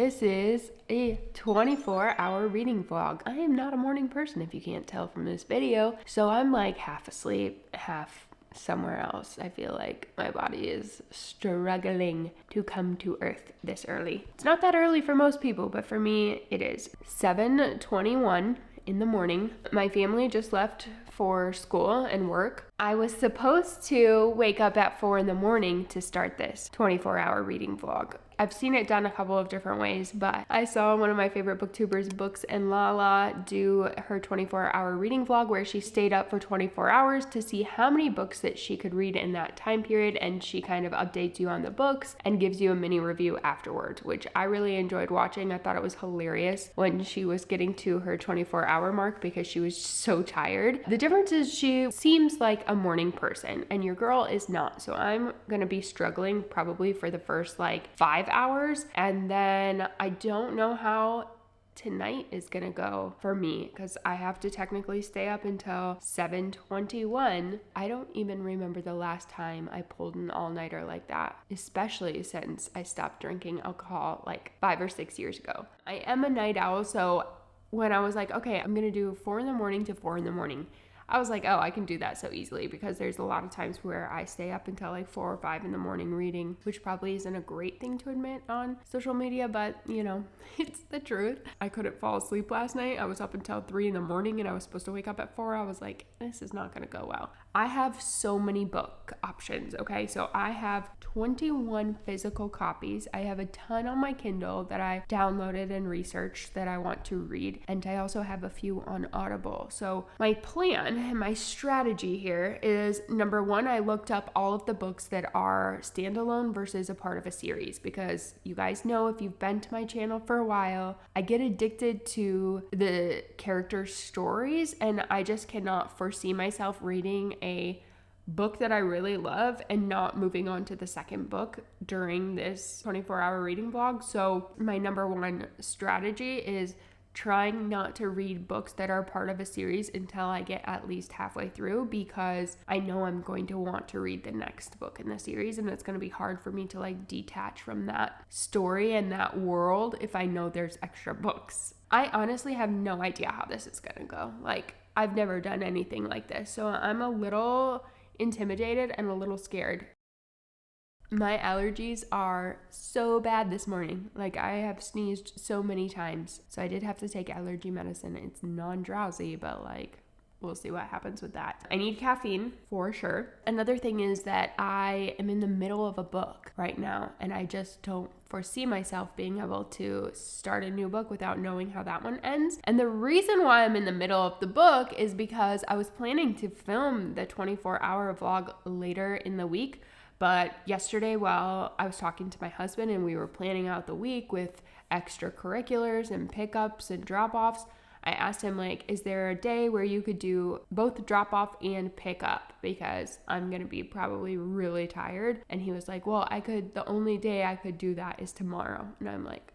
This is a 24-hour reading vlog. I am not a morning person if you can't tell from this video, so I'm like half asleep, half somewhere else. I feel like my body is struggling to come to earth this early. It's not that early for most people, but for me it is. 7:21 in the morning. My family just left for school and work. I was supposed to wake up at 4 in the morning to start this 24-hour reading vlog. I've seen it done a couple of different ways, but I saw one of my favorite booktubers, Books and Lala, do her 24-hour reading vlog where she stayed up for 24 hours to see how many books that she could read in that time period, and she kind of updates you on the books and gives you a mini review afterwards, which I really enjoyed watching. I thought it was hilarious when she was getting to her 24-hour mark because she was so tired. The difference is she seems like a morning person and your girl is not, so I'm gonna be struggling probably for the first like 5 hours, and then I don't know how tonight is gonna go for me because I have to technically stay up until 7:21. I don't even remember the last time I pulled an all-nighter like that, especially since I stopped drinking alcohol like 5 or 6 years ago. I am a night owl, so when I was like, okay, I'm gonna do 4 in the morning to 4 in the morning, I was like, oh, I can do that so easily because there's a lot of times where I stay up until like 4 or 5 in the morning reading, which probably isn't a great thing to admit on social media, but you know, it's the truth. I couldn't fall asleep last night. I was up until 3 in the morning and I was supposed to wake up at 4. I was like, this is not gonna go well. I have so many book options, okay? So I have 21 physical copies. I have a ton on my Kindle that I downloaded and researched that I want to read. And I also have a few on Audible. So my plan and my strategy here is, number one, I looked up all of the books that are standalone versus a part of a series, because you guys know, if you've been to my channel for a while, I get addicted to the character stories and I just cannot foresee myself reading a book that I really love and not moving on to the second book during this 24-hour reading vlog. So my number one strategy is trying not to read books that are part of a series until I get at least halfway through, because I know I'm going to want to read the next book in the series and it's going to be hard for me to like detach from that story and that world if I know there's extra books. I honestly have no idea how this is going to go. Like, I've never done anything like this, so I'm a little intimidated and a little scared. My allergies are so bad this morning. Like, I have sneezed so many times, so I did have to take allergy medicine. It's non-drowsy, but like, we'll see what happens with that. I need caffeine for sure. Another thing is that I am in the middle of a book right now and I just don't foresee myself being able to start a new book without knowing how that one ends. And the reason why I'm in the middle of the book is because I was planning to film the 24-hour vlog later in the week, but yesterday while I was talking to my husband and we were planning out the week with extracurriculars and pickups and drop-offs, I asked him, like, is there a day where you could do both drop off and pick up? Because I'm going to be probably really tired. And he was like, well, the only day I could do that is tomorrow. And I'm like,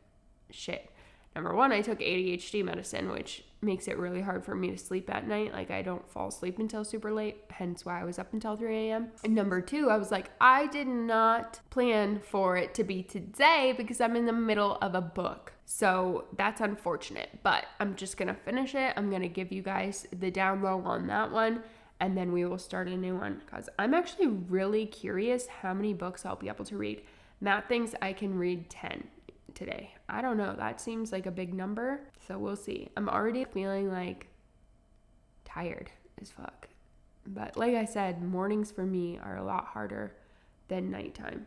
shit. Number one, I took ADHD medicine, which makes it really hard for me to sleep at night. Like, I don't fall asleep until super late, hence why I was up until 3 a.m. And number two, I was like, I did not plan for it to be today because I'm in the middle of a book. So that's unfortunate, but I'm just gonna finish it. I'm gonna give you guys the down low on that one, and then we will start a new one, because I'm actually really curious how many books I'll be able to read. Matt thinks I can read 10 today. I don't know, that seems like a big number, so we'll see. I'm already feeling like tired as fuck. But like I said, mornings for me are a lot harder than nighttime.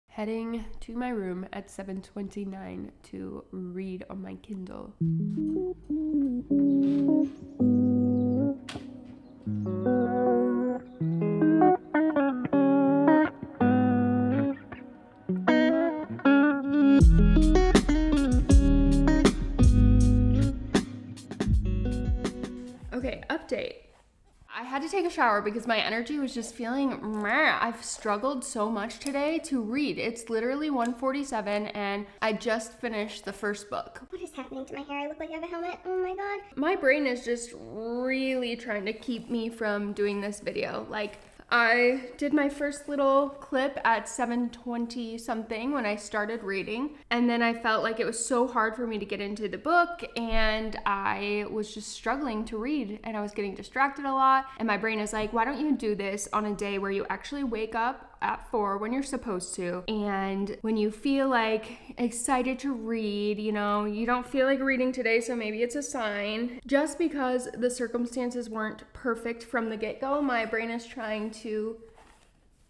Heading to my room at 7:29 to read on my Kindle. Okay, update. I had to take a shower because my energy was just feeling meh. I've struggled so much today to read. It's literally 1:47 and I just finished the first book. What is happening to my hair? I look like I have a helmet. Oh my god. My brain is just really trying to keep me from doing this video. Like, I did my first little clip at 7:20 something when I started reading, and then I felt like it was so hard for me to get into the book, and I was just struggling to read, and I was getting distracted a lot, and my brain is like, why don't you do this on a day where you actually wake up at 4 when you're supposed to, and when you feel like excited to read, you know, you don't feel like reading today, so maybe it's a sign. Just because the circumstances weren't perfect from the get-go, my brain is trying to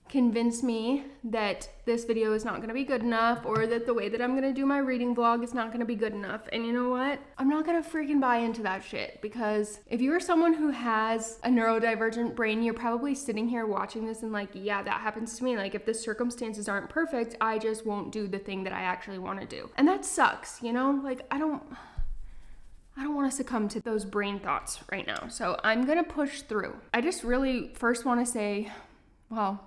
convince me that this video is not going to be good enough, or that the way that I'm going to do my reading vlog is not going to be good enough. And you know what? I'm not going to freaking buy into that shit, because if you're someone who has a neurodivergent brain, you're probably sitting here watching this and like, yeah, that happens to me. Like, if the circumstances aren't perfect, I just won't do the thing that I actually want to do. And that sucks, you know? Like, I don't want to succumb to those brain thoughts right now. So I'm going to push through. I just really first want to say, well,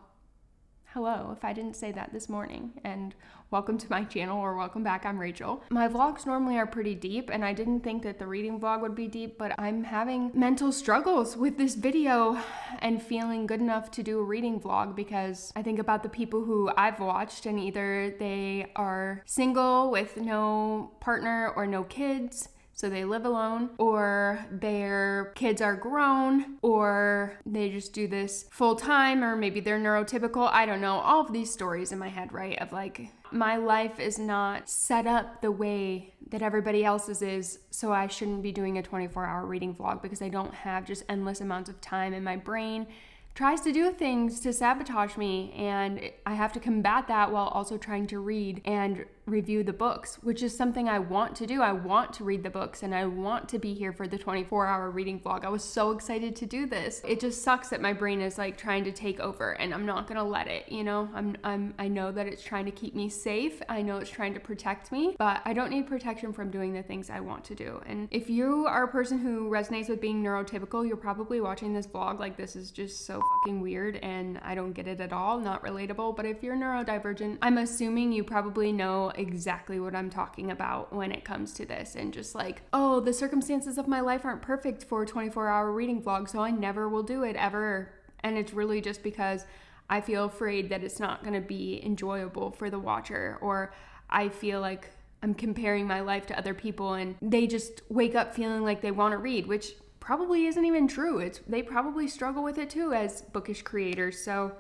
hello, if I didn't say that this morning, and welcome to my channel, or welcome back. I'm Rachel. My vlogs normally are pretty deep, and I didn't think that the reading vlog would be deep, but I'm having mental struggles with this video and feeling good enough to do a reading vlog, because I think about the people who I've watched, and either they are single with no partner or no kids, so they live alone, or their kids are grown, or they just do this full time, or maybe they're neurotypical. I don't know. All of these stories in my head, right? Of like, my life is not set up the way that everybody else's is, so I shouldn't be doing a 24-hour reading vlog, because I don't have just endless amounts of time, and my brain tries to do things to sabotage me, and I have to combat that while also trying to read and review the books, which is something I want to do. I want to read the books, and I want to be here for the 24-hour reading vlog. I was so excited to do this. It just sucks that my brain is like trying to take over, and I'm not gonna let it, you know? I know that it's trying to keep me safe. I know it's trying to protect me, but I don't need protection from doing the things I want to do. And if you are a person who resonates with being neurotypical, you're probably watching this vlog like, this is just so fucking weird and I don't get it at all, not relatable. But if you're neurodivergent, I'm assuming you probably know exactly what I'm talking about when it comes to this, and just like, oh, the circumstances of my life aren't perfect for a 24-hour reading vlog, so I never will do it ever. And it's really just because I feel afraid that it's not going to be enjoyable for the watcher, or I feel like I'm comparing my life to other people and they just wake up feeling like they want to read, which probably isn't even true. They probably struggle with it too as bookish creators. So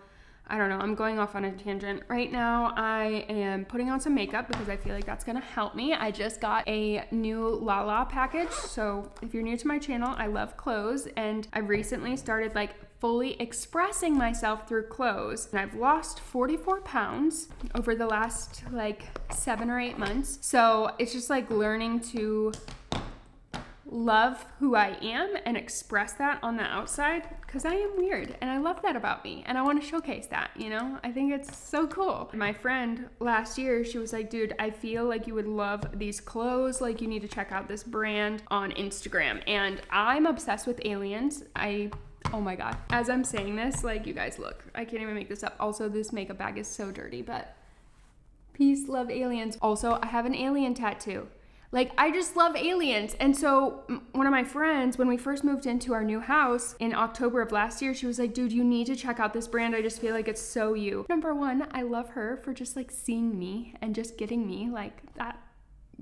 I don't know, I'm going off on a tangent. Right now, I am putting on some makeup because I feel like that's gonna help me. I just got a new Lala package. So if you're new to my channel, I love clothes, and I've recently started like fully expressing myself through clothes. And I've lost 44 pounds over the last like 7 or 8 months. So it's just like learning to love who I am and express that on the outside, because I am weird and I love that about me and I want to showcase that, you know? I think it's so cool. My friend last year, she was like, dude, I feel like you would love these clothes, like you need to check out this brand on Instagram. And I'm obsessed with aliens. Oh my god, as I'm saying this, like, you guys look, I can't even make this up. Also, this makeup bag is so dirty, but peace, love, aliens. Also, I have an alien tattoo. Like, I just love aliens. And so one of my friends, when we first moved into our new house in October of last year, she was like, dude, you need to check out this brand. I just feel like it's so you. Number one, I love her for just like seeing me and just getting me. Like, that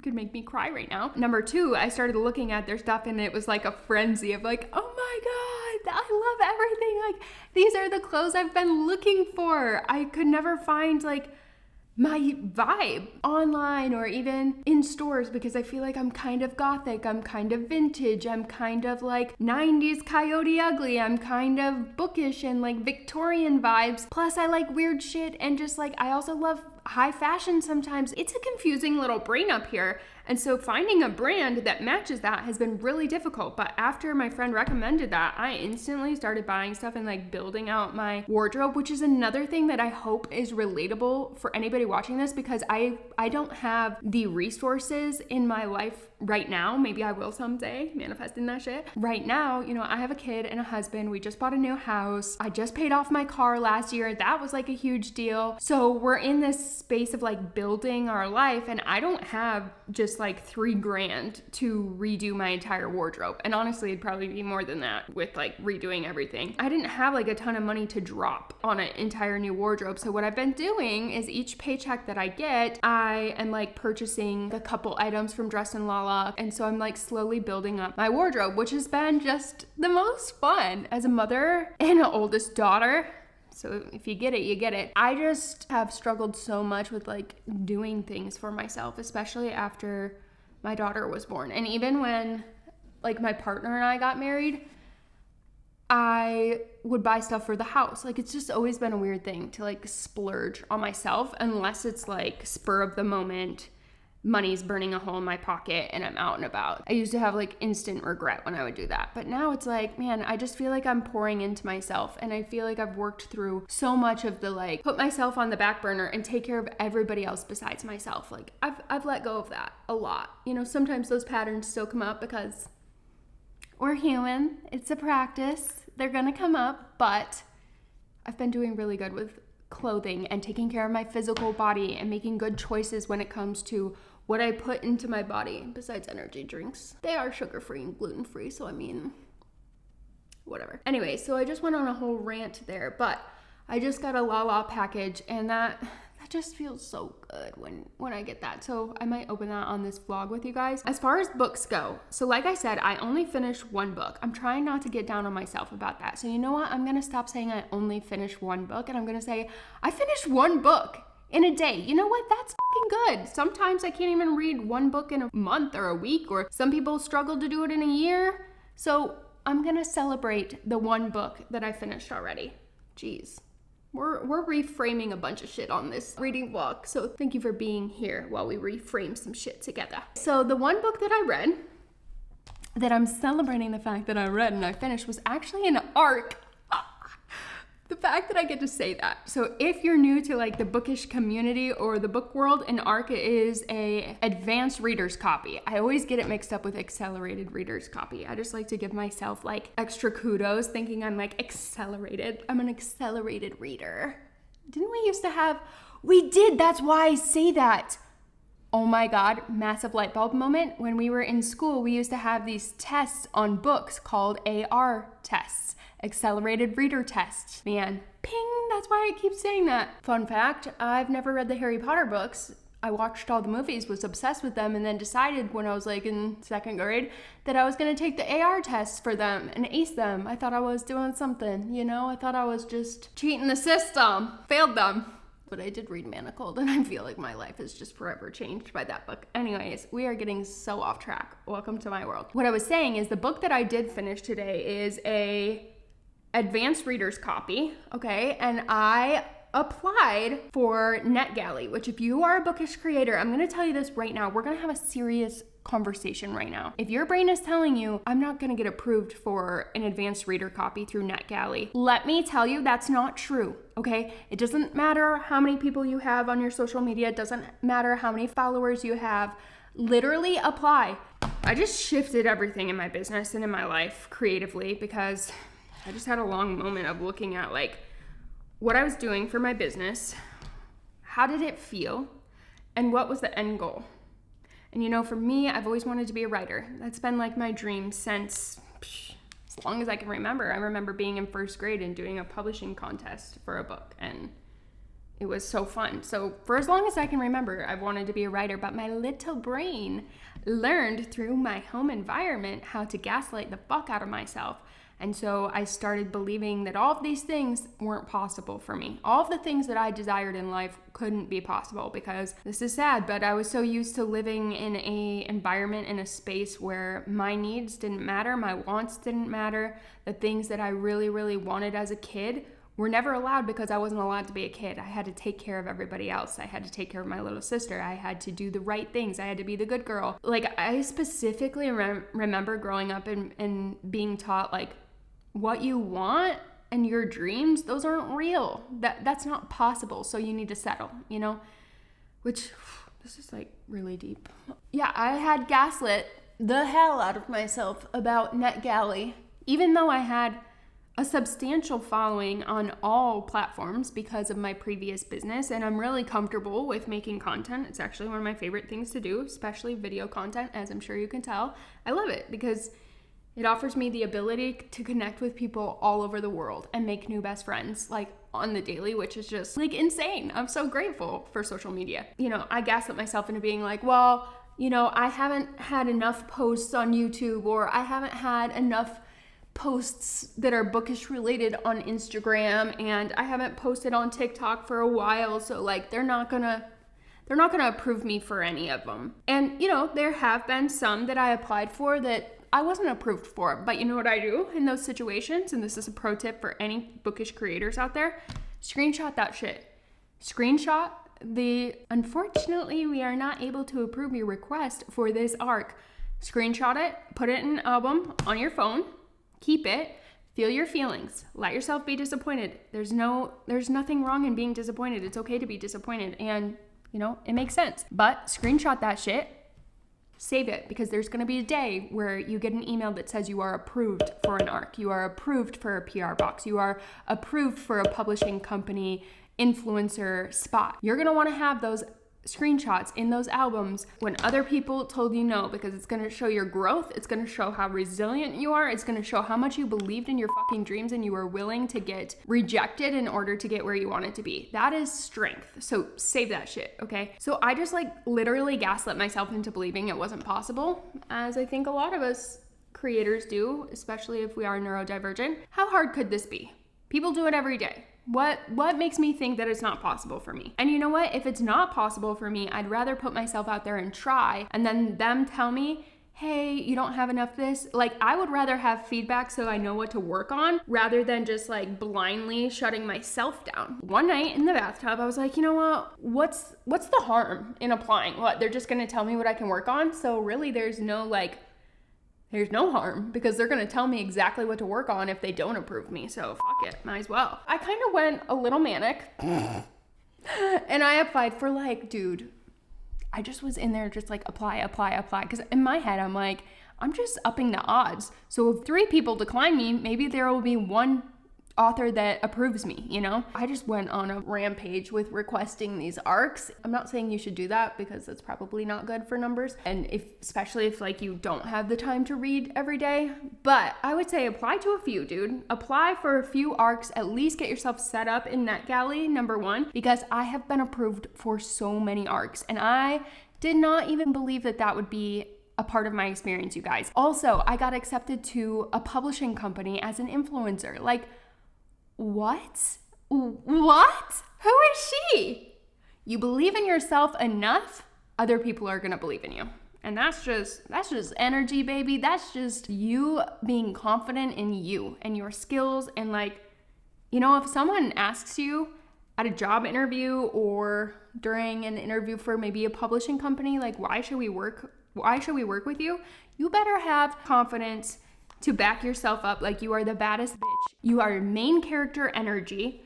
could make me cry right now. Number two, I started looking at their stuff and it was like a frenzy of like, oh my god, I love everything. Like, these are the clothes I've been looking for. I could never find like my vibe online or even in stores, because I feel like I'm kind of gothic, I'm kind of vintage, I'm kind of like 90s Coyote Ugly, I'm kind of bookish and like Victorian vibes. Plus I like weird shit, and just like I also love high fashion sometimes. It's a confusing little brain up here. And so finding a brand that matches that has been really difficult. But after my friend recommended that, I instantly started buying stuff and like building out my wardrobe, which is another thing that I hope is relatable for anybody watching this, because I don't have the resources in my life right now. Maybe I will someday, manifesting that shit. Right now, you know, I have a kid and a husband. We just bought a new house. I just paid off my car last year. That was like a huge deal. So we're in this space of like building our life, and I don't have just just like $3,000 to redo my entire wardrobe. And honestly, it'd probably be more than that with like redoing everything. I didn't have like a ton of money to drop on an entire new wardrobe. So what I've been doing is each paycheck that I get, I am like purchasing a couple items from Dress and Lala. And so I'm like slowly building up my wardrobe, which has been just the most fun as a mother and an oldest daughter. So if you get it, you get it. I just have struggled so much with like doing things for myself, especially after my daughter was born. And even when like my partner and I got married, I would buy stuff for the house. Like it's just always been a weird thing to like splurge on myself unless it's like spur of the moment. Money's burning a hole in my pocket and I'm out and about. I used to have like instant regret when I would do that. But now it's like, man, I just feel like I'm pouring into myself and I feel like I've worked through so much of the like put myself on the back burner and take care of everybody else besides myself. Like I've let go of that a lot. You know, sometimes those patterns still come up because we're human. It's a practice. They're gonna come up, but I've been doing really good with clothing and taking care of my physical body and making good choices when it comes to what I put into my body besides energy drinks. They are sugar-free and gluten-free, so I mean, whatever. Anyway, so I just went on a whole rant there, but I just got a Lala package and that just feels so good when I get that. So I might open that on this vlog with you guys. As far as books go, so like I said, I only finished one book. I'm trying not to get down on myself about that. So you know what? I'm gonna stop saying I only finished one book and I'm gonna say I finished one book in a day. You know what? That's fucking good. Sometimes I can't even read one book in a month or a week, or some people struggle to do it in a year. So I'm gonna celebrate the one book that I finished already. Jeez. We're reframing a bunch of shit on this reading vlog, so thank you for being here while we reframe some shit together. So the one book that I read, that I'm celebrating the fact that I read and I finished, was actually an ARC. The fact that I get to say that. So if you're new to like the bookish community or the book world, an ARC is a advanced reader's copy. I always get it mixed up with accelerated reader's copy. I just like to give myself like extra kudos thinking I'm like accelerated. I'm an accelerated reader. Didn't we used to have, we did, that's why I say that. Oh my God, massive light bulb moment. When we were in school, we used to have these tests on books called AR tests, accelerated reader tests. Man, ping, that's why I keep saying that. Fun fact, I've never read the Harry Potter books. I watched all the movies, was obsessed with them, and then decided when I was like in second grade that I was gonna take the AR tests for them and ace them. I thought I was doing something, you know? I thought I was just cheating the system. Failed them. But I did read Manacled, and I feel like my life is just forever changed by that book. Anyways, we are getting so off track. Welcome to my world. What I was saying is the book that I did finish today is a advanced reader's copy, okay? And I applied for NetGalley, which if you are a bookish creator, I'm gonna tell you this right now, we're gonna have a serious conversation right now. If your brain is telling you, I'm not gonna get approved for an advanced reader copy through NetGalley, let me tell you that's not true, okay? It doesn't matter how many people you have on your social media, it doesn't matter how many followers you have, literally apply. I just shifted everything in my business and in my life creatively because I just had a long moment of looking at like what I was doing for my business, how did it feel, and what was the end goal? And you know, for me, I've always wanted to be a writer. That's been like my dream since as long as I can remember. I remember being in first grade and doing a publishing contest for a book, and it was so fun. So for as long as I can remember, I've wanted to be a writer, but my little brain learned through my home environment how to gaslight the fuck out of myself. And so I started believing that all of these things weren't possible for me. All of the things that I desired in life couldn't be possible because this is sad, but I was so used to living in a environment, in a space where my needs didn't matter, my wants didn't matter. The things that I really, really wanted as a kid were never allowed because I wasn't allowed to be a kid. I had to take care of everybody else. I had to take care of my little sister. I had to do the right things. I had to be the good girl. Like I specifically remember growing up and being taught like, what you want and your dreams, those aren't real. That's not possible. So you need to settle, you know? Which, this is like really deep. Yeah, I had gaslit the hell out of myself about NetGalley, even though I had a substantial following on all platforms because of my previous business, and I'm really comfortable with making content. It's actually one of my favorite things to do, especially video content, as I'm sure you can tell. I love it because it offers me the ability to connect with people all over the world and make new best friends like on the daily, which is just like insane. I'm so grateful for social media. You know, I gaslit myself into being like, well, you know, I haven't had enough posts on YouTube, or I haven't had enough posts that are bookish related on Instagram, and I haven't posted on TikTok for a while, so like they're not gonna approve me for any of them. And you know, there have been some that I applied for that I wasn't approved for, but you know what I do in those situations, and this is a pro tip for any bookish creators out there: screenshot that shit. Screenshot unfortunately we are not able to approve your request for this arc. Screenshot it, put it in an album on your phone. Keep it, feel your feelings, let yourself be disappointed. There's nothing wrong in being disappointed. It's okay to be disappointed, and you know, it makes sense. But screenshot that shit, save it, because there's gonna be a day where you get an email that says you are approved for an arc, you are approved for a PR box, you are approved for a publishing company influencer spot. You're gonna wanna have those screenshots in those albums when other people told you no, because it's going to show your growth, it's going to show how resilient you are, it's going to show how much you believed in your fucking dreams and you were willing to get rejected in order to get where you wanted to be. That is strength. So save that shit, okay? So I just like literally gaslit myself into believing it wasn't possible, as I think a lot of us creators do, especially if we are neurodivergent. How hard could this be? People do it every day. What makes me think that it's not possible for me? And you know what? If it's not possible for me, I'd rather put myself out there and try, and then them tell me, hey, you don't have enough this. Like, I would rather have feedback so I know what to work on rather than just like blindly shutting myself down. One night in the bathtub, I was like, you know what? What's the harm in applying? What, they're just gonna tell me what I can work on? So really there's no harm, because they're gonna tell me exactly what to work on if they don't approve me, so fuck it, might as well. I kind of went a little manic and I applied for like, dude, I just was in there just like apply, because in my head I'm like, I'm just upping the odds. So if 3 people decline me, maybe there will be 1 author that approves me, you know? I just went on a rampage with requesting these arcs. I'm not saying you should do that, because that's probably not good for numbers, and especially if like you don't have the time to read every day. But I would say apply to a few, dude. Apply for a few arcs, at least get yourself set up in NetGalley, number 1, because I have been approved for so many arcs, and I did not even believe that would be a part of my experience, you guys. Also, I got accepted to a publishing company as an influencer. Like, what? Who is she? You believe in yourself enough, other people are gonna believe in you. And that's just energy, baby. That's just you being confident in you and your skills. And like, you know, if someone asks you at a job interview or during an interview for maybe a publishing company, like, why should we work with you? You better have confidence to back yourself up like you are the baddest bitch. You are main character energy,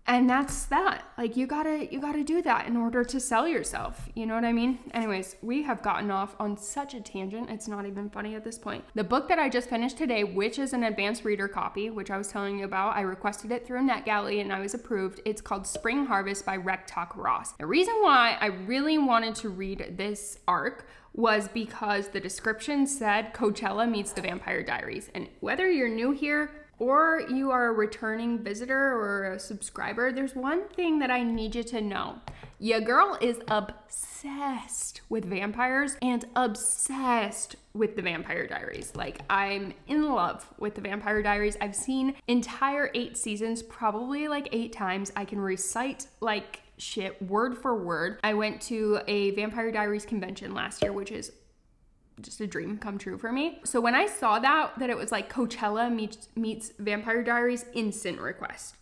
and that's that. Like, you gotta do that in order to sell yourself. You know what I mean? Anyways, we have gotten off on such a tangent, it's not even funny at this point. The book that I just finished today, which is an advanced reader copy, which I was telling you about, I requested it through NetGalley and I was approved. It's called Spring Harvest by Rectalk Ross. The reason why I really wanted to read this arc was because the description said Coachella meets the Vampire Diaries. And whether you're new here or you are a returning visitor or a subscriber, there's one thing that I need you to know. Your girl is obsessed with vampires and obsessed with the Vampire Diaries. Like, I'm in love with the Vampire Diaries. I've seen entire 8 seasons, probably like 8 times. I can recite like shit word for word. I went to a Vampire Diaries convention last year, which is just a dream come true for me. So when I saw that it was like Coachella meets Vampire Diaries, instant request.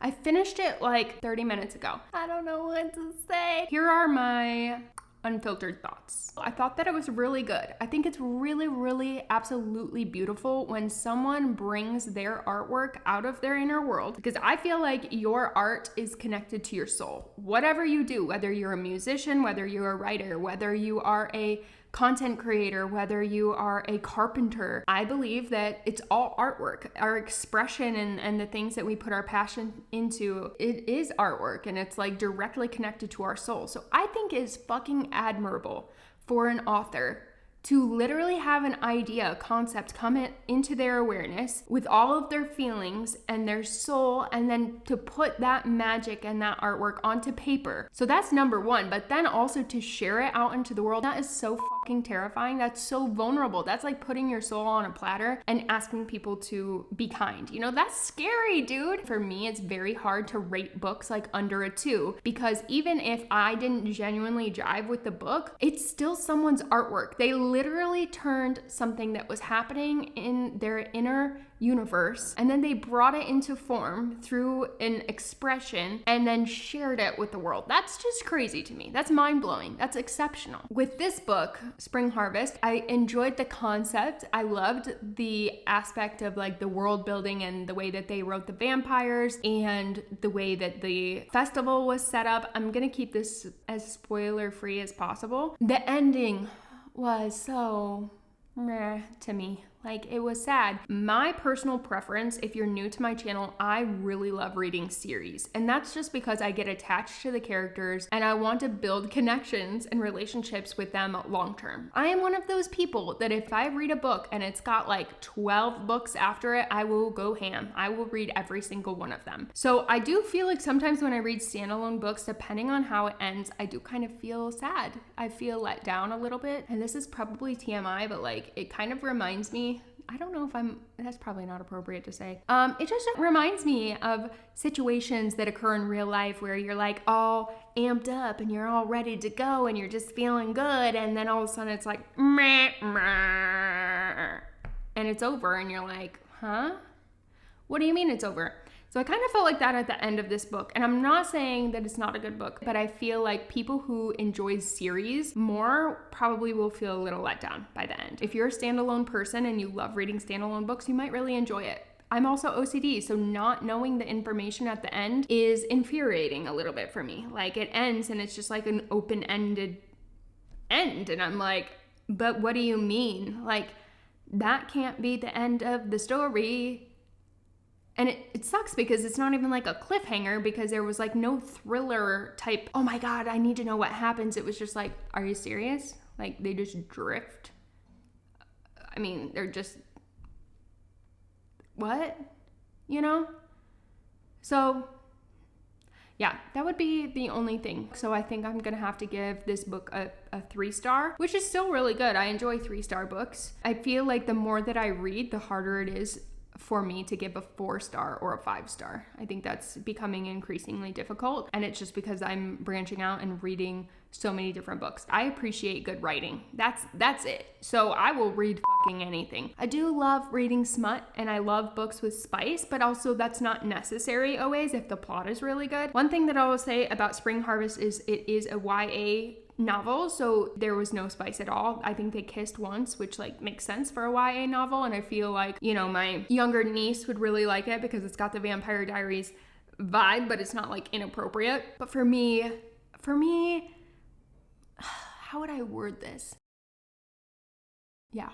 I finished it like 30 minutes ago. I don't know what to say. Here are my unfiltered thoughts. I thought that it was really good. I think it's really, really absolutely beautiful when someone brings their artwork out of their inner world, because I feel like your art is connected to your soul. Whatever you do, whether you're a musician, whether you're a writer, whether you are a content creator, whether you are a carpenter. I believe that it's all artwork. Our expression and the things that we put our passion into, it is artwork, and it's like directly connected to our soul. So I think it's fucking admirable for an author to literally have an idea, a concept come into their awareness with all of their feelings and their soul, and then to put that magic and that artwork onto paper. So that's number one, but then also to share it out into the world, that is so fucking terrifying. That's so vulnerable. That's like putting your soul on a platter and asking people to be kind. You know, that's scary, dude. For me, it's very hard to rate books like under a 2, because even if I didn't genuinely jive with the book, it's still someone's artwork. They literally turned something that was happening in their inner universe, and then they brought it into form through an expression and then shared it with the world. That's just crazy to me. That's mind-blowing. That's exceptional. With this book, Spring Harvest, I enjoyed the concept. I loved the aspect of like the world building and the way that they wrote the vampires and the way that the festival was set up. I'm gonna keep this as spoiler-free as possible. The ending was so meh to me. Like, it was sad. My personal preference, if you're new to my channel, I really love reading series. And that's just because I get attached to the characters and I want to build connections and relationships with them long term. I am one of those people that if I read a book and it's got like 12 books after it, I will go ham. I will read every single one of them. So I do feel like sometimes when I read standalone books, depending on how it ends, I do kind of feel sad. I feel let down a little bit. And this is probably TMI, but like it kind of reminds me, I don't know if that's probably not appropriate to say. It just reminds me of situations that occur in real life where you're like all amped up and you're all ready to go and you're just feeling good, and then all of a sudden it's like, meh, meh, and it's over and you're like, huh? What do you mean it's over? So I kind of felt like that at the end of this book. And I'm not saying that it's not a good book, but I feel like people who enjoy series more probably will feel a little let down by the end. If you're a standalone person and you love reading standalone books, you might really enjoy it. I'm also OCD, so not knowing the information at the end is infuriating a little bit for me. Like, it ends and it's just like an open-ended end. And I'm like, but what do you mean? Like, that can't be the end of the story. And it sucks because it's not even like a cliffhanger, because there was like no thriller type, oh my God, I need to know what happens. It was just like, are you serious? Like, they just drift. I mean, they're just, what? You know? So yeah, that would be the only thing. So I think I'm gonna have to give this book a 3-star, which is still really good. I enjoy 3-star books. I feel like the more that I read, the harder it is for me to give a 4-star or a 5-star. I think that's becoming increasingly difficult, and it's just because I'm branching out and reading so many different books. I appreciate good writing. That's it. So I will read fucking anything. I do love reading smut, and I love books with spice, but also that's not necessary always if the plot is really good. One thing that I will say about Spring Harvest is it is a YA novel, so there was no spice at all. I think they kissed once, which like makes sense for a YA novel, and I feel like, you know, my younger niece would really like it because it's got the Vampire Diaries vibe, but it's not like inappropriate. But for me, how would I word this? Yeah,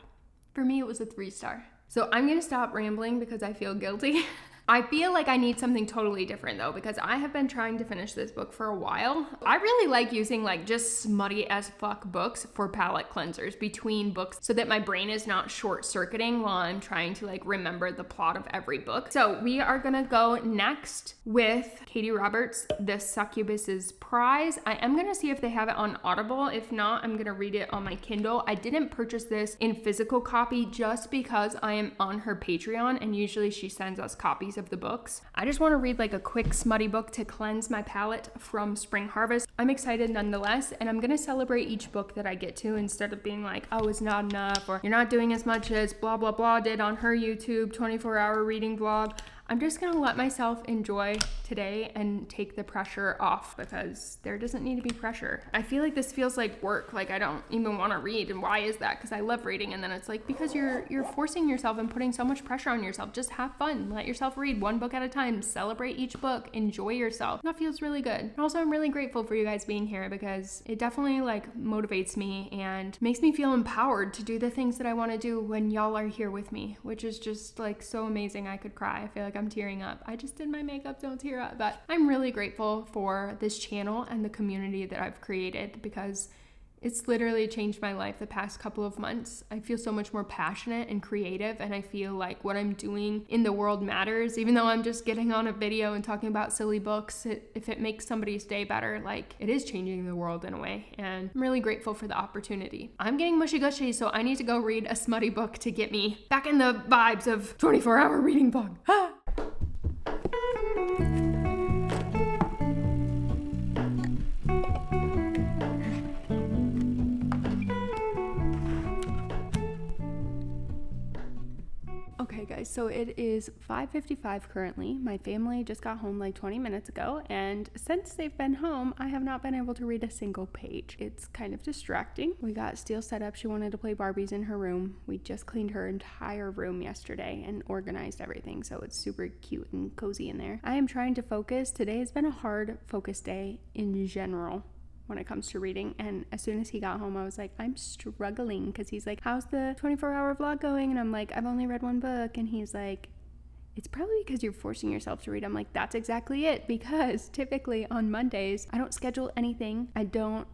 for me it was a 3-star. So I'm gonna stop rambling because I feel guilty. I feel like I need something totally different though, because I have been trying to finish this book for a while. I really like using like just smutty as fuck books for palate cleansers between books so that my brain is not short circuiting while I'm trying to like remember the plot of every book. So we are gonna go next with Katie Roberts' The Succubus's Prize. I am gonna see if they have it on Audible. If not, I'm gonna read it on my Kindle. I didn't purchase this in physical copy just because I am on her Patreon, and usually she sends us copies of the books. I just want to read like a quick smutty book to cleanse my palate from Spring Harvest. I'm excited nonetheless, and I'm gonna celebrate each book that I get to instead of being like, oh, it's not enough, or you're not doing as much as blah blah blah did on her YouTube 24-hour reading vlog. I'm just gonna let myself enjoy today and take the pressure off, because there doesn't need to be pressure. I feel like this feels like work, like I don't even want to read. And why is that? Because I love reading. And then it's like, because you're forcing yourself and putting so much pressure on yourself. Just have fun, let yourself read one book at a time, celebrate each book, enjoy yourself. That feels really good. And also, I'm really grateful for you guys being here, because it definitely like motivates me and makes me feel empowered to do the things that I want to do when y'all are here with me, which is just like so amazing. I could cry. I feel like I'm tearing up. I just did my makeup, don't tear up. But I'm really grateful for this channel and the community that I've created, because it's literally changed my life the past couple of months. I feel so much more passionate and creative, and I feel like what I'm doing in the world matters, even though I'm just getting on a video and talking about silly books. If it makes somebody's day better, like, it is changing the world in a way, and I'm really grateful for the opportunity. I'm getting mushy gushy, so I need to go read a smutty book to get me back in the vibes of 24-hour reading vlog. Okay guys, so it is 5:55 currently. My family just got home like 20 minutes ago, and since they've been home, I have not been able to read a single page. It's kind of distracting. We got Steele set up. She wanted to play Barbies in her room. We just cleaned her entire room yesterday and organized everything, so it's super cute and cozy in there. I am trying to focus. Today has been a hard focus day in general when it comes to reading, and as soon as he got home I was like, I'm struggling, because he's like, how's the 24-hour vlog going? And I'm like, I've only read one book. And he's like, it's probably because you're forcing yourself to read. I'm like, that's exactly it, because typically on Mondays I don't schedule anything. I don't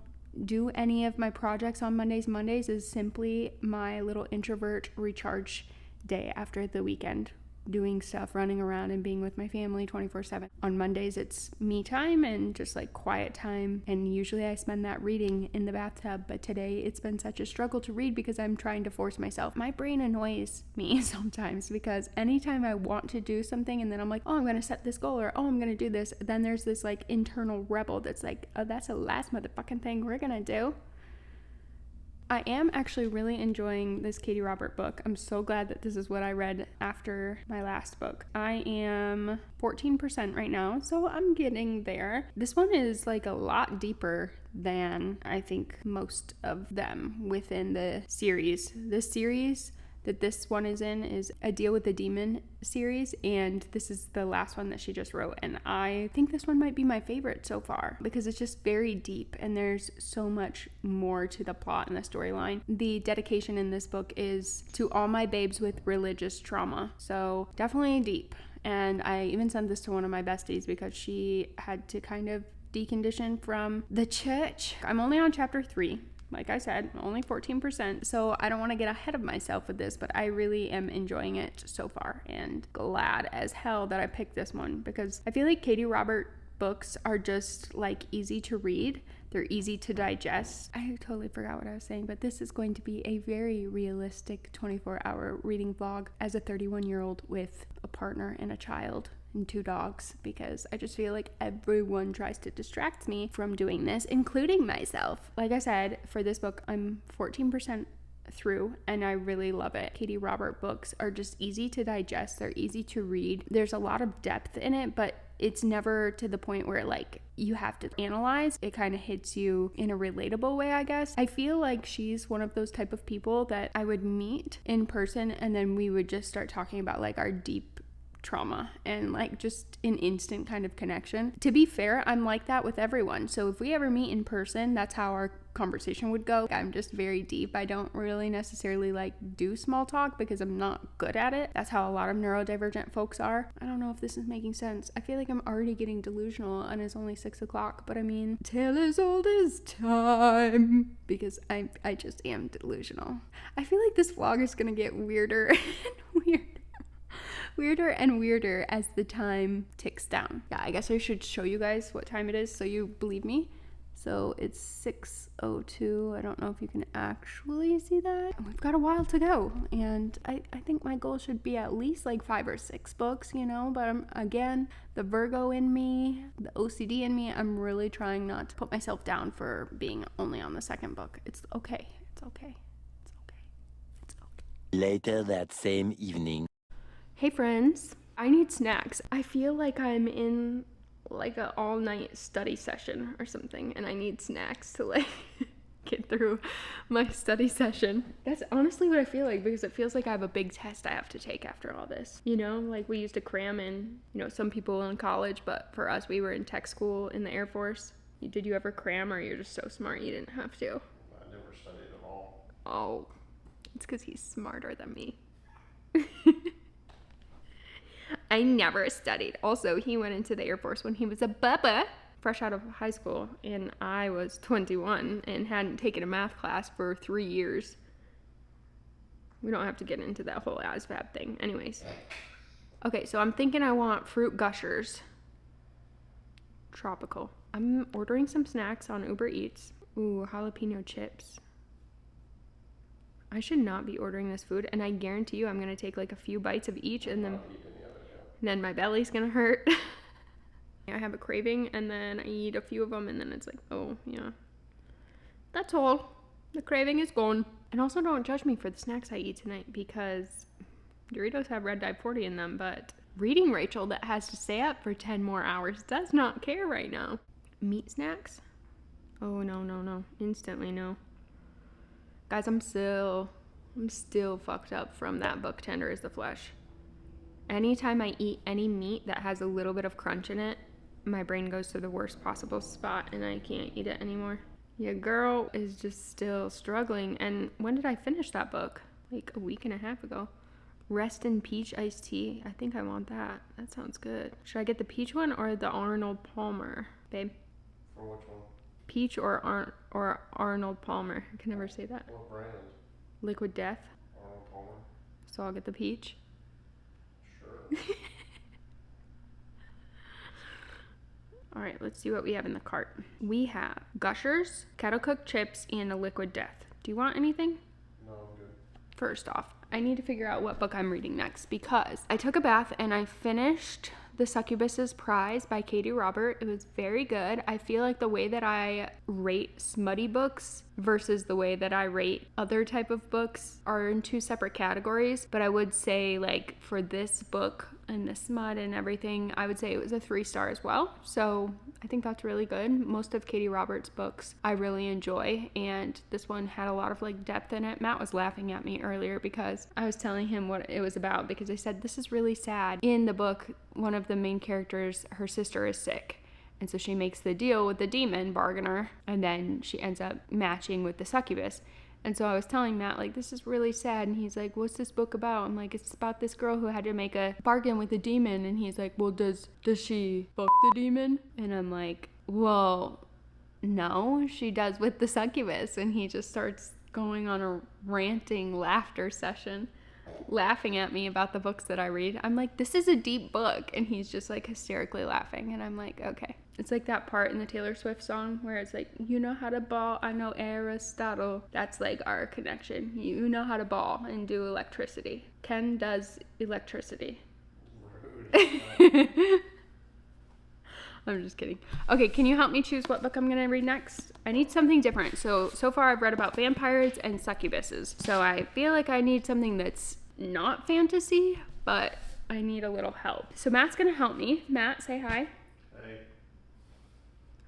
do any of my projects on Mondays. Mondays is simply my little introvert recharge day after the weekend, doing stuff, running around and being with my family 24/7. On Mondays it's me time and just like quiet time, and usually I spend that reading in the bathtub. But today it's been such a struggle to read because I'm trying to force myself. My brain annoys me sometimes, because anytime I want to do something and then I'm like, oh, I'm gonna set this goal, or oh, I'm gonna do this, then there's this like internal rebel that's like, oh, that's the last motherfucking thing we're gonna do. I am actually really enjoying this Katie Robert book. I'm so glad that this is what I read after my last book. I am 14% right now, so I'm getting there. This one is like a lot deeper than I think most of them within the series. The series that this one is in is A Deal with the Demon series, and this is the last one that she just wrote, and I think this one might be my favorite so far, because it's just very deep and there's so much more to the plot and the storyline. The dedication in this book is to all my babes with religious trauma, so definitely deep. And I even sent this to one of my besties because she had to kind of decondition from the church. I'm only on chapter 3. Like I said, only 14%, so I don't want to get ahead of myself with this, but I really am enjoying it so far, and glad as hell that I picked this one, because I feel like Katie Robert books are just like easy to read. They're easy to digest. I totally forgot what I was saying, but this is going to be a very realistic 24-hour reading vlog as a 31-year-old with a partner and a child and 2 dogs, because I just feel like everyone tries to distract me from doing this, including myself. Like I said, for this book, I'm 14% through and I really love it. Katie Robert books are just easy to digest. They're easy to read. There's a lot of depth in it, but it's never to the point where like you have to analyze. It kind of hits you in a relatable way, I guess. I feel like she's one of those type of people that I would meet in person, and then we would just start talking about like our deep trauma and like just an instant kind of connection. To be fair, I'm like that with everyone. So if we ever meet in person, that's how our conversation would go. I'm just very deep. I don't really necessarily like do small talk because I'm not good at it. That's how a lot of neurodivergent folks are. I don't know if this is making sense. I feel like I'm already getting delusional and it's only 6 o'clock, but I mean, tale as old as time, because I just am delusional. I feel like this vlog is gonna get weirder and weirder as the time ticks down. Yeah, I guess I should show you guys what time it is so you believe me. So it's 6:02. I don't know if you can actually see that. We've got a while to go, and I think my goal should be at least like 5 or 6 books, you know, but again, the Virgo in me, the OCD in me, I'm really trying not to put myself down for being only on the 2nd book. It's okay. It's okay. It's okay. It's okay. Later that same evening. Hey friends, I need snacks. I feel like I'm in like an all-night study session or something, and I need snacks to like get through my study session. That's honestly what I feel like, because it feels like I have a big test I have to take after all this. You know, like we used to cram in, you know, some people in college, but for us, we were in tech school in the Air Force. Did you ever cram, or you're just so smart you didn't have to? I never studied at all. Oh, it's because he's smarter than me. I never studied. Also, he went into the Air Force when he was a bubba, fresh out of high school, and I was 21 and hadn't taken a math class for 3 years. We don't have to get into that whole ASVAB thing. Anyways. Okay, so I'm thinking I want fruit gushers. Tropical. I'm ordering some snacks on Uber Eats. Ooh, jalapeno chips. I should not be ordering this food, and I guarantee you I'm going to take like a few bites of each, and then my belly's going to hurt. I have a craving, and then I eat a few of them, and then it's like, oh, yeah. That's all. The craving is gone. And also don't judge me for the snacks I eat tonight, because Doritos have red dye 40 in them, but reading Rachel that has to stay up for 10 more hours does not care right now. Meat snacks? Oh, no. Instantly no. Guys, I'm still fucked up from that book Tender is the Flesh. Anytime I eat any meat that has a little bit of crunch in it, my brain goes to the worst possible spot and I can't eat it anymore. Your girl is just still struggling. And when did I finish that book? Like a week and a half ago. Rest in Peach Iced Tea. I think I want that. That sounds good. Should I get the peach one or the Arnold Palmer, babe? For which one? Peach or Arnold Palmer. I can never say that. What brand? Liquid Death. Arnold Palmer? So I'll get the peach. Sure. All right, let's see what we have in the cart. We have Gushers, kettle cooked chips, and a Liquid Death. Do you want anything? No, I'm good. First off, I need to figure out what book I'm reading next, because I took a bath and I finished The Succubus's Prize by Katie Robert. It was very good. I feel like the way that I rate smutty books versus the way that I rate other type of books are in two separate categories, but I would say like for this book and the smut and everything, I would say it was a 3-star as well. So I think that's really good. Most of Katie Roberts' books I really enjoy, and this one had a lot of like depth in it. Matt was laughing at me earlier because I was telling him what it was about, because I said this is really sad. In the book, one of the main characters, her sister is sick, and so she makes the deal with the demon bargainer, and then she ends up matching with the succubus. And so I was telling Matt, like, this is really sad. And he's like, what's this book about? I'm like, it's about this girl who had to make a bargain with a demon. And he's like, well, does she fuck the demon? And I'm like, well, no, she does with the succubus. And he just starts going on a ranting laughter session, laughing at me about the books that I read. I'm like, this is a deep book. And he's just like hysterically laughing. And I'm like, okay. It's like that part in the Taylor Swift song where it's like, you know how to ball, I know Aristotle. That's like our connection. You know how to ball and do electricity. Ken does electricity. Rude. I'm just kidding. Okay, can you help me choose what book I'm going to read next? I need something different. So far I've read about vampires and succubuses. So I feel like I need something that's not fantasy, but I need a little help. So Matt's going to help me. Matt, say hi. Hey.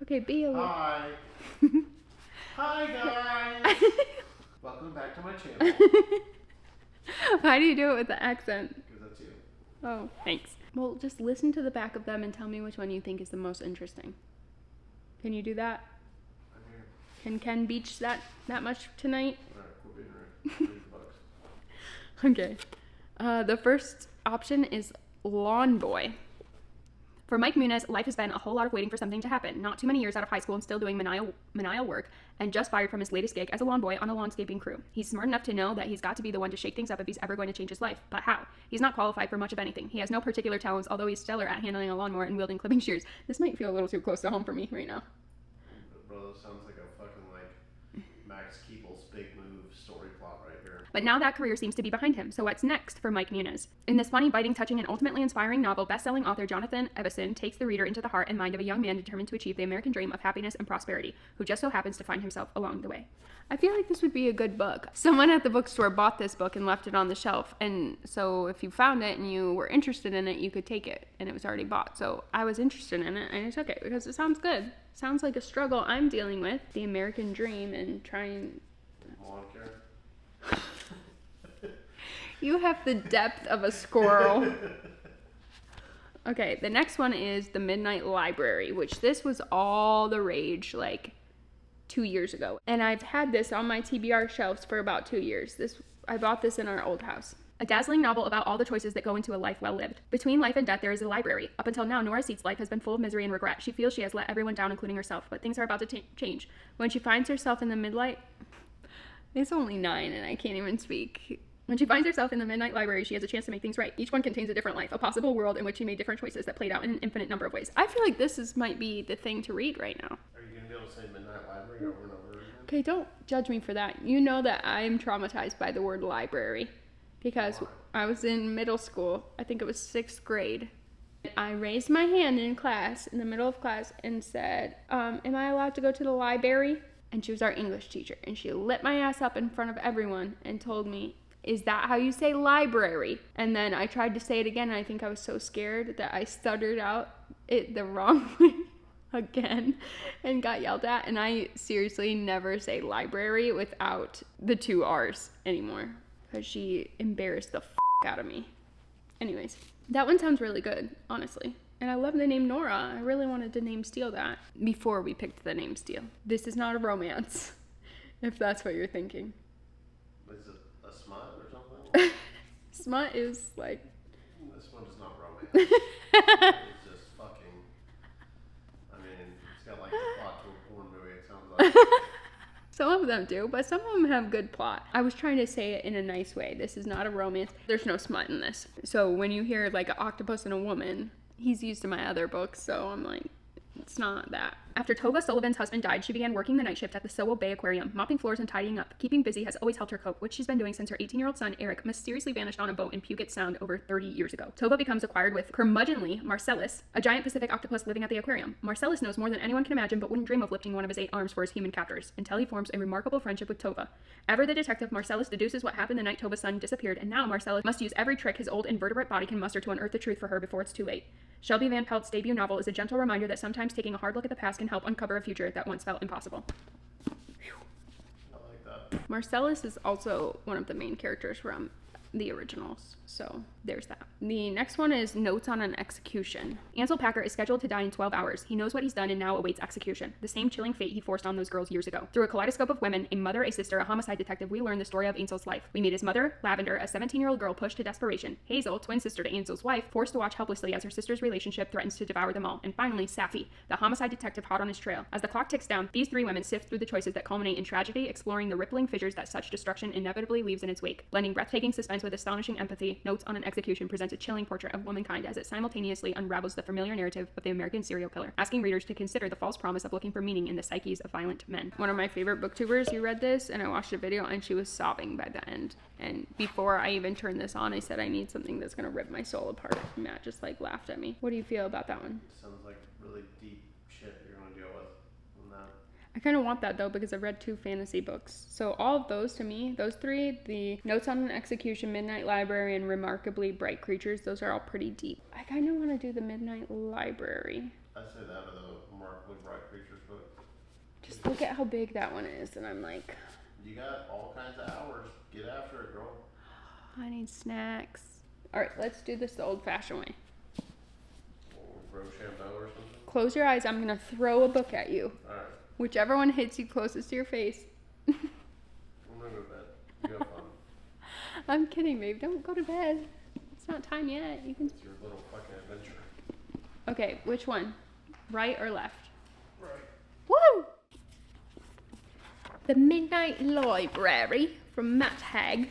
Okay, be a little... Hi. Hi, guys. Welcome back to my channel. Why do you do it with the accent? Because that's you. Oh, thanks. Well, just listen to the back of them and tell me which one you think is the most interesting. Can you do that? I'm here. Can Ken beach that much tonight? Alright, we'll be right. Read the books. Okay. The first option is Lawn Boy. For Mike Muniz, life has been a whole lot of waiting for something to happen. Not too many years out of high school and still doing manial work, and just fired from his latest gig as a lawn boy on a landscaping crew. He's smart enough to know that he's got to be the one to shake things up if he's ever going to change his life. But how? He's not qualified for much of anything. He has no particular talents, although he's stellar at handling a lawnmower and wielding clipping shears. This might feel a little too close to home for me right now. Bro, that sounds like a fucking like Max Keeble's Big Move story plot right here. But now that career seems to be behind him, so what's next for Mike Muniz? In this funny, biting, touching, and ultimately inspiring novel, best-selling author Jonathan Evison takes the reader into the heart and mind of a young man determined to achieve the American dream of happiness and prosperity, who just so happens to find himself along the way. I feel like this would be a good book. Someone at the bookstore bought this book and left it on the shelf, and so if you found it and you were interested in it, you could take it, and it was already bought. So I was interested in it, and I took it because it sounds good. Sounds like a struggle I'm dealing with, the American dream, and trying... Lawn care. You have the depth of a squirrel. Okay, the next one is The Midnight Library, which this was all the rage like 2 years ago. And I've had this on my TBR shelves for about 2 years. I bought this in our old house. A dazzling novel about all the choices that go into a life well lived. Between life and death, there is a library. Up until now, Nora Seat's life has been full of misery and regret. She feels she has let everyone down, including herself, but things are about to change. When she finds herself in the midlight... It's only 9 and I can't even speak. When she finds herself in the Midnight Library, she has a chance to make things right. Each one contains a different life, a possible world in which she made different choices that played out in an infinite number of ways. I feel like this might be the thing to read right now. Are you going to be able to say Midnight Library over and over again? Okay, don't judge me for that. You know that I'm traumatized by the word library because Why? I was in middle school. I think it was 6th grade. I raised my hand in class, in the middle of class, and said, am I allowed to go to the library? And she was our English teacher, and she lit my ass up in front of everyone and told me, is that how you say library? And then I tried to say it again, and I think I was so scared that I stuttered out it the wrong way again and got yelled at. And I seriously never say library without the 2 R's anymore because she embarrassed the out of me. Anyways, that one sounds really good, honestly. And I love the name Nora. I really wanted to name Steele that before we picked the name Steele. This is not a romance, if that's what you're thinking. Is it a smut or something? Smut is like... This one is not romance. It's just fucking... I mean, it's got like the plot to a porn movie, it sounds like. Some of them do, but some of them have good plot. I was trying to say it in a nice way. This is not a romance. There's no smut in this. So when you hear like an octopus and a woman... He's used in my other books, so I'm like, it's not that. After Tova Sullivan's husband died, she began working the night shift at the Sewell Bay Aquarium, mopping floors and tidying up. Keeping busy has always helped her cope, which she's been doing since her 18-year-old son, Eric, mysteriously vanished on a boat in Puget Sound over 30 years ago. Tova becomes acquired with curmudgeonly Marcellus, a giant Pacific octopus living at the aquarium. Marcellus knows more than anyone can imagine, but wouldn't dream of lifting one of his 8 arms for his human captors, until he forms a remarkable friendship with Tova. Ever the detective, Marcellus deduces what happened the night Tova's son disappeared, and now Marcellus must use every trick his old invertebrate body can muster to unearth the truth for her before it's too late. Shelby Van Pelt's debut novel is a gentle reminder that sometimes taking a hard look at the past can help uncover a future that once felt impossible. I like that. Marcellus is also one of the main characters from the originals, so there's that. The next one is Notes on an Execution. Ansel Packer is scheduled to die in 12 hours. He knows what he's done and now awaits execution, the same chilling fate he forced on those girls years ago. Through a kaleidoscope of women, a mother, a sister, a homicide detective, we learn the story of Ansel's life. We meet his mother, Lavender, a 17-year-old girl pushed to desperation, Hazel, twin sister to Ansel's wife, forced to watch helplessly as her sister's relationship threatens to devour them all, and finally, Safi, the homicide detective hot on his trail. As the clock ticks down, these 3 women sift through the choices that culminate in tragedy, exploring the rippling fissures that such destruction inevitably leaves in its wake. Blending breathtaking suspense with astonishing empathy, Notes on an Execution presents a chilling portrait of womankind as it simultaneously unravels the familiar narrative of the American serial killer, asking readers to consider the false promise of looking for meaning in the psyches of violent men. One of my favorite booktubers, you read this, and I watched a video, and she was sobbing by the end. And before I even turned this on, I said I need something that's gonna rip my soul apart. Matt just like laughed at me. What do you feel about that one? Sounds like really deep shit you're going to deal with on that. I kind of want that though because I've read 2 fantasy books. So all of those to me, those 3, the Notes on an Execution, Midnight Library, and Remarkably Bright Creatures, those are all pretty deep. I kind of want to do the Midnight Library. I'd say that or the Remarkably Bright Creatures book. Just look at how big that one is, and I'm like, You got all kinds of hours. Get after it, girl. I need snacks. All right, let's do this the old-fashioned way. Or Rochambeau or something. Close your eyes. I'm gonna throw a book at you. All right. Whichever one hits you closest to your face. I'm going to go to bed. You have fun. I'm kidding, babe. Don't go to bed. It's not time yet. You can. It's your little fucking adventure. Okay, which one? Right or left? Right. Woo! The Midnight Library from Matt Haig.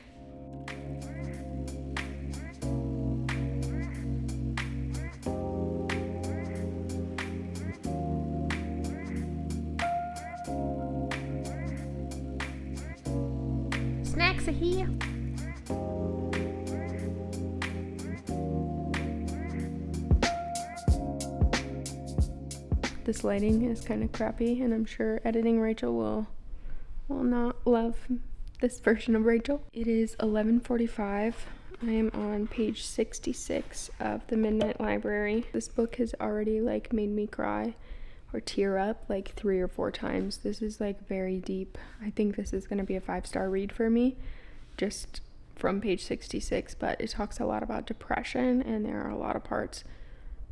Alexa here. This lighting is kind of crappy, and I'm sure editing Rachel will not love this version of Rachel. It is 11:45. I am on page 66 of The Midnight Library. This book has already like made me cry or tear up like 3 or 4 times. This is like very deep. I think this is going to be a 5-star read for me just from page 66, but it talks a lot about depression, and there are a lot of parts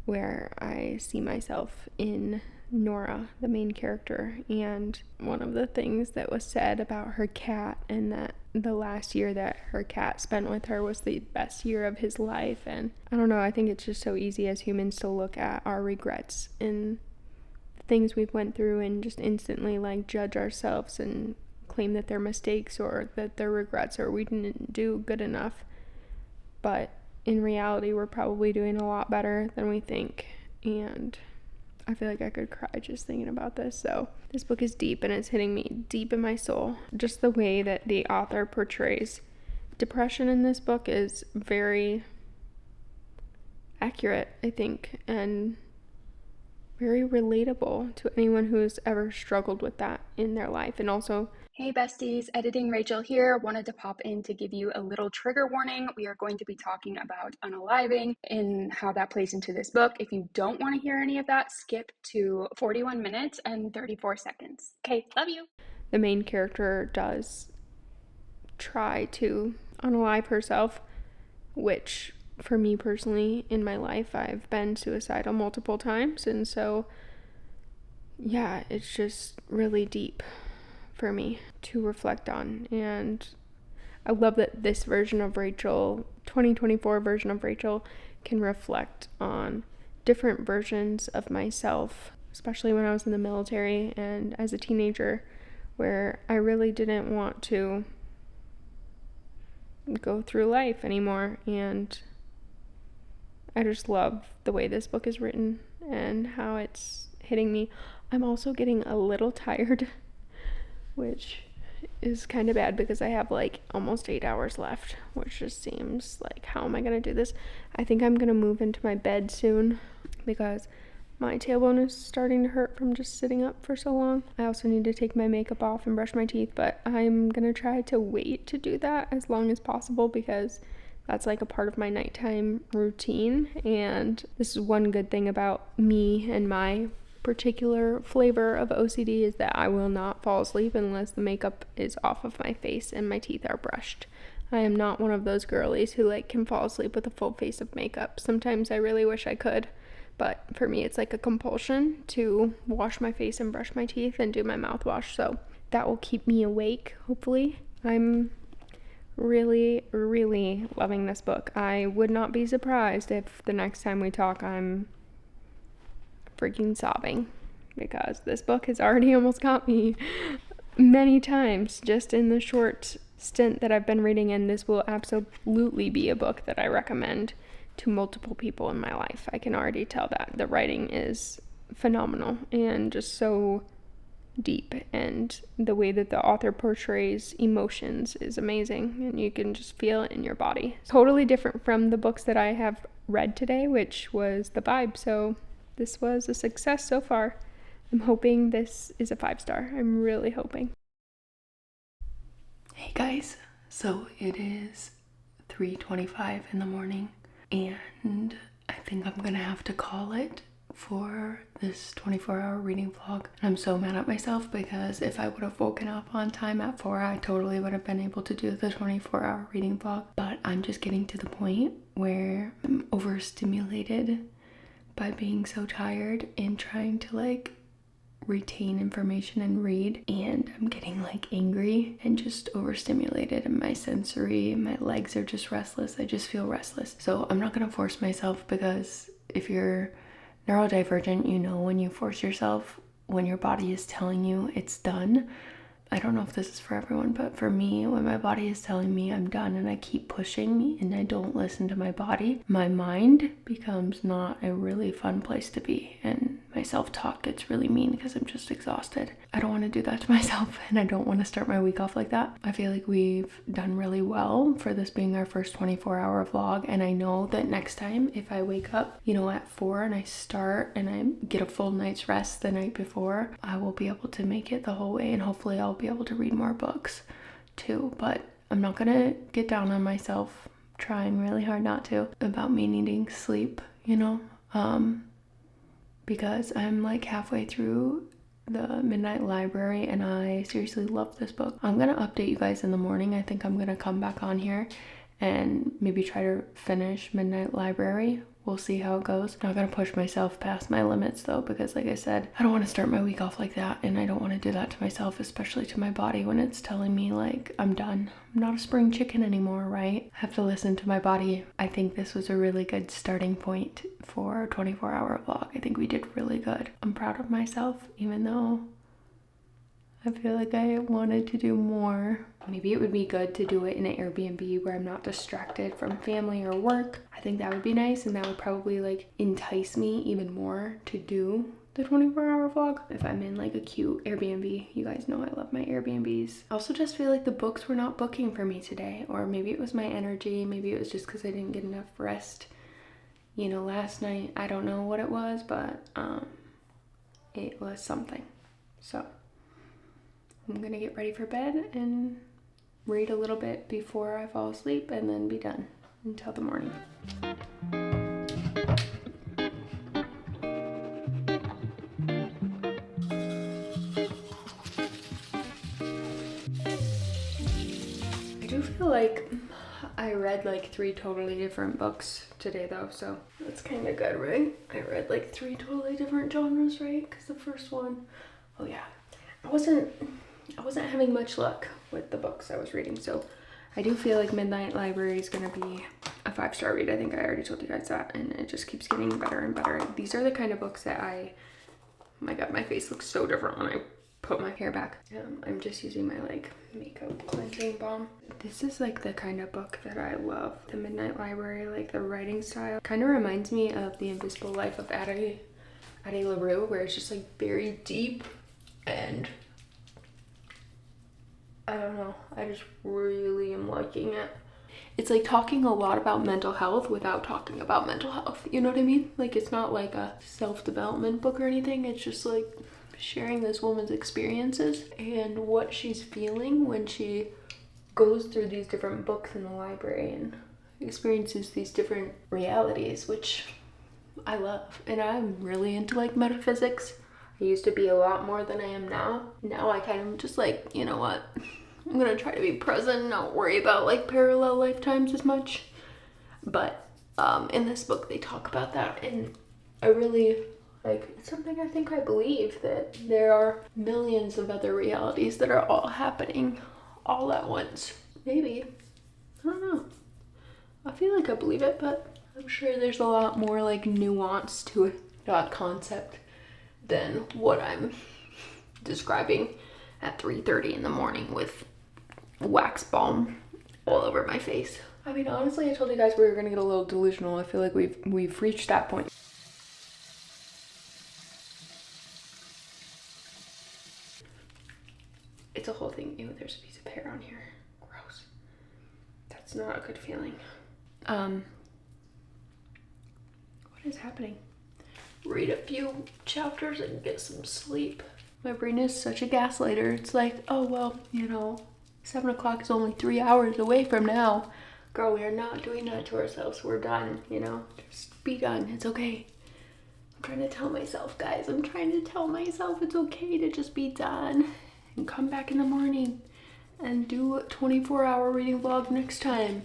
where I see myself in Nora, the main character. And one of the things that was said about her cat, and that the last year that her cat spent with her was the best year of his life. And I don't know, I think it's just so easy as humans to look at our regrets and things we've went through and just instantly like judge ourselves and claim that they're mistakes or that they're regrets or we didn't do good enough. But in reality, we're probably doing a lot better than we think, and I feel like I could cry just thinking about this. So this book is deep, and it's hitting me deep in my soul. Just the way that the author portrays depression in this book is very accurate, I think, and very relatable to anyone who has ever struggled with that in their life. And also, Hey besties, editing Rachel here. Wanted to pop in to give you a little trigger warning. We are going to be talking about unaliving and how that plays into this book. If you don't want to hear any of that, skip to 41 minutes and 34 seconds. Okay, love you. the main character does try to unalive herself, which for me personally in my life, I've been suicidal multiple times, and so yeah, it's just really deep for me to reflect on. And I love that this version of Rachel, 2024 version of Rachel, can reflect on different versions of myself, especially when I was in the military and as a teenager, where I really didn't want to go through life anymore. And I just love the way this book is written and how it's hitting me. I'm also getting a little tired, which is kind of bad because I have like almost 8 hours left, which just seems like, how am I going to do this? I think I'm going to move into my bed soon because my tailbone is starting to hurt from just sitting up for so long. I also need to take my makeup off and brush my teeth, but I'm going to try to wait to do that as long as possible because that's like a part of my nighttime routine. And this is one good thing about me and my particular flavor of OCD is that I will not fall asleep unless the makeup is off of my face and my teeth are brushed. I am not one of those girlies who like can fall asleep with a full face of makeup. Sometimes I really wish I could, but for me it's like a compulsion to wash my face and brush my teeth and do my mouthwash, so that will keep me awake, hopefully. I'm really, really loving this book. I would not be surprised if the next time we talk I'm freaking sobbing, because this book has already almost got me many times just in the short stint that I've been reading, and this will absolutely be a book that I recommend to multiple people in my life. I can already tell that. The writing is phenomenal and just so deep, and the way that the author portrays emotions is amazing, and you can just feel it in your body. Totally different from the books that I have read today, which was The Vibe, so this was a success so far. I'm hoping this is a 5-star. I'm really hoping. Hey guys, so it is 3:25 in the morning, and I think I'm gonna have to call it for this 24-hour reading vlog. And I'm so mad at myself because if I would have woken up on time at 4, I totally would have been able to do the 24-hour reading vlog. But I'm just getting to the point where I'm overstimulated by being so tired and trying to like retain information and read, and I'm getting like angry and just overstimulated, and my legs are just restless. I just feel restless. So I'm not gonna force myself, because if you're neurodivergent, you know when you force yourself, when your body is telling you it's done. I don't know if this is for everyone, but for me, when my body is telling me I'm done and I keep pushing me and I don't listen to my body, my mind becomes not a really fun place to be, and my self-talk gets really mean because I'm just exhausted. I don't want to do that to myself, and I don't want to start my week off like that. I feel like we've done really well for this being our first 24-hour vlog, and I know that next time if I wake up, you know, at 4 and I start and I get a full night's rest the night before, I will be able to make it the whole way, and hopefully I'll be able to read more books too. But I'm not gonna get down on myself, trying really hard not to, about me needing sleep, you know, because I'm like halfway through the Midnight Library and I seriously love this book. I'm gonna update you guys in the morning. I think I'm gonna come back on here and maybe try to finish Midnight Library. We'll see how it goes. Not gonna push myself past my limits though, because like I said, I don't want to start my week off like that, and I don't want to do that to myself, especially to my body when it's telling me like I'm done. I'm not a spring chicken anymore, right? I have to listen to my body. I think this was a really good starting point for a 24-hour vlog. I think we did really good. I'm proud of myself, even though I feel like I wanted to do more. Maybe it would be good to do it in an Airbnb where I'm not distracted from family or work. I think that would be nice, and that would probably like entice me even more to do the 24-hour vlog if I'm in like a cute Airbnb. You guys know I love my Airbnbs. I also just feel like the books were not booking for me today, or maybe it was my energy, maybe it was just because I didn't get enough rest, you know, last night. I don't know what it was, but it was something. So I'm gonna get ready for bed and read a little bit before I fall asleep and then be done until the morning. I do feel like I read like 3 totally different books today though, so that's kind of good, right? I read like 3 totally different genres, right? Because the first one, oh yeah, I wasn't having much luck with the books I was reading, so I do feel like Midnight Library is gonna be a 5-star read. I think I already told you guys that, and it just keeps getting better and better. These are the kind of books that oh my god, my face looks so different when I put my hair back. I'm just using my like makeup cleansing balm. This is like the kind of book that I love. The Midnight Library, like the writing style, kind of reminds me of The Invisible Life of Addie LaRue, where it's just like very deep, and I don't know, I just really am liking it. It's like talking a lot about mental health without talking about mental health, you know what I mean? Like it's not like a self-development book or anything, it's just like sharing this woman's experiences and what she's feeling when she goes through these different books in the library and experiences these different realities, which I love. And I'm really into like metaphysics. I used to be a lot more than I am now. Now I kind of just like, you know what, I'm gonna try to be present, not worry about like parallel lifetimes as much. But in this book they talk about that, and I really like, it's something I think I believe, that there are millions of other realities that are all happening all at once. Maybe, I don't know, I feel like I believe it, but I'm sure there's a lot more like nuance to that concept than what I'm describing at 3:30 in the morning with wax balm all over my face. I mean, honestly, I told you guys we were gonna get a little delusional. I feel like we've reached that point. It's a whole thing. Ew, there's a piece of hair on here. Gross. That's not a good feeling. What is happening? Read a few chapters and get some sleep. My brain is such a gaslighter. It's like, oh well, you know, 7 o'clock is only 3 hours away from now. Girl, we are not doing that to ourselves. We're done, you know, just be done. It's okay. I'm trying to tell myself, guys, I'm trying to tell myself it's okay to just be done and come back in the morning and do a 24-hour reading vlog next time.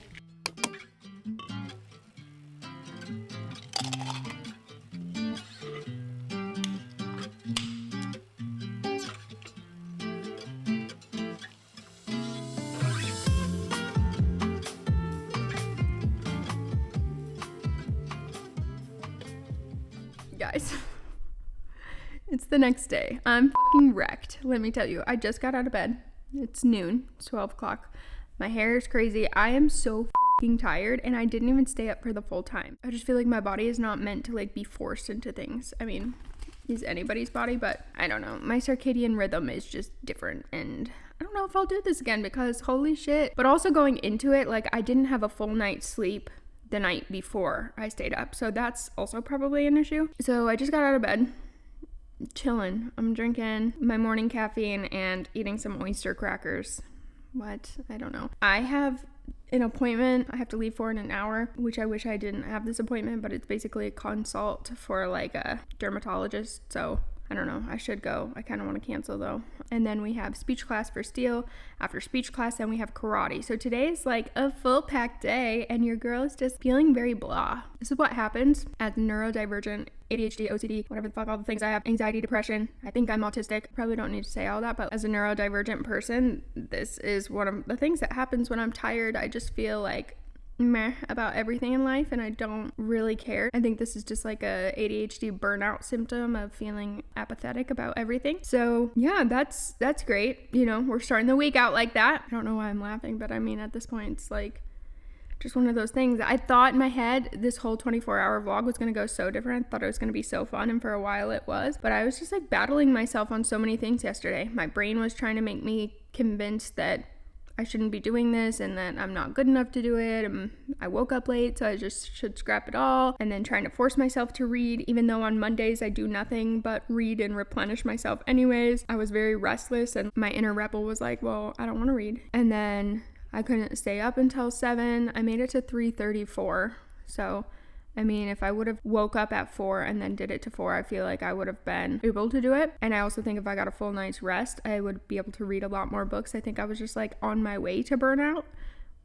Guys, it's the next day. I'm fucking wrecked. Let me tell you, I just got out of bed. It's noon, it's 12 o'clock. My hair is crazy. I am so fucking tired, and I didn't even stay up for the full time. I just feel like my body is not meant to like be forced into things. I mean, is anybody's body, but I don't know. My circadian rhythm is just different, and I don't know if I'll do this again because holy shit. But also going into it, like I didn't have a full night's sleep the night before I stayed up, so that's also probably an issue. So I just got out of bed, chilling. I'm drinking my morning caffeine and eating some oyster crackers. What? I don't know. I have an appointment I have to leave for in an hour, which I wish I didn't have this appointment, but it's basically a consult for like a dermatologist, so I don't know, I should go. I kind of want to cancel though. And then we have speech class for Steele. After speech class, then we have karate. So today is like a full packed day, and your girl is just feeling very blah. This is what happens as neurodivergent, ADHD, OCD, whatever the fuck, all the things I have, anxiety, depression. I think I'm autistic. Probably don't need to say all that, but as a neurodivergent person, this is one of the things that happens when I'm tired. I just feel like meh about everything in life, and I don't really care. I think this is just like a ADHD burnout symptom of feeling apathetic about everything. So yeah, that's great. You know, we're starting the week out like that. I don't know why I'm laughing, but I mean, at this point, it's like just one of those things. I thought in my head this whole 24-hour vlog was going to go so different. I thought it was going to be so fun, and for a while it was, but I was just like battling myself on so many things yesterday. My brain was trying to make me convinced that I shouldn't be doing this and that I'm not good enough to do it. And I woke up late, so I just should scrap it all. And then trying to force myself to read, even though on Mondays I do nothing but read and replenish myself anyways. I was very restless, and my inner rebel was like, well, I don't want to read. And then I couldn't stay up until 7. I made it to 3:34. So I mean, if I would have woke up at 4 and then did it to 4, I feel like I would have been able to do it. And I also think if I got a full night's rest, I would be able to read a lot more books. I think I was just like on my way to burnout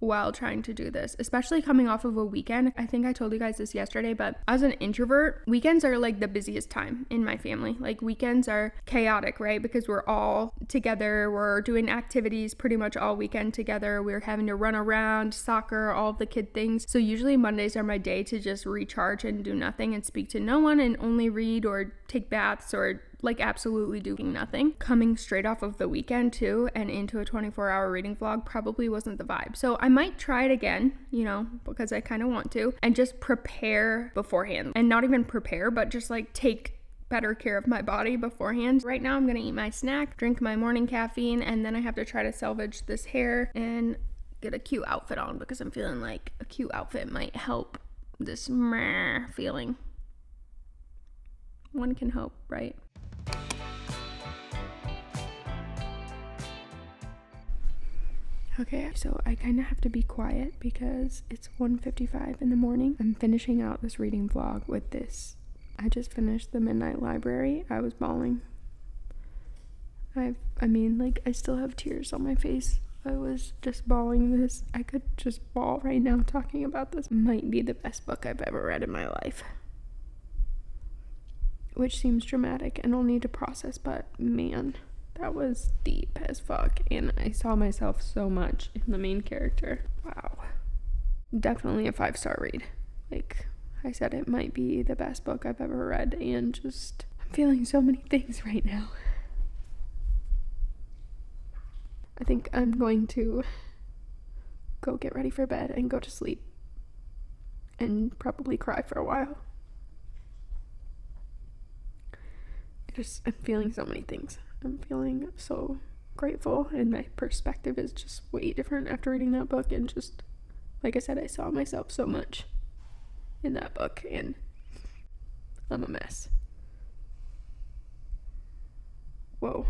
while trying to do this, especially coming off of a weekend. I think I told you guys this yesterday, but as an introvert, weekends are like the busiest time in my family. Like weekends are chaotic, right? Because we're all together, we're doing activities pretty much all weekend together. We're having to run around, soccer, all of the kid things. So usually Mondays are my day to just recharge and do nothing and speak to no one and only read or take baths or like absolutely doing nothing. Coming straight off of the weekend too and into a 24-hour reading vlog probably wasn't the vibe. So I might try it again, you know, because I kind of want to, and just prepare beforehand. And not even prepare, but just like take better care of my body beforehand. Right now I'm gonna eat my snack, drink my morning caffeine, and then I have to try to salvage this hair and get a cute outfit on because I'm feeling like a cute outfit might help this meh feeling. One can hope, right? Okay, so I kind of have to be quiet because it's 1:55 in the morning. I'm finishing out this reading vlog with this. I just finished The Midnight Library. I was bawling. I mean, like, I still have tears on my face. I was just bawling this. I could just bawl right now talking about this. Might be the best book I've ever read in my life. Which seems dramatic and I'll need to process, but man, that was deep as fuck, and I saw myself so much in the main character. Wow. Definitely a 5-star read. Like I said, it might be the best book I've ever read, and just, I'm feeling so many things right now. I think I'm going to go get ready for bed and go to sleep and probably cry for a while. I'm feeling so many things. I'm feeling so grateful, and my perspective is just way different after reading that book, and just, like I said, I saw myself so much in that book, and I'm a mess. Whoa,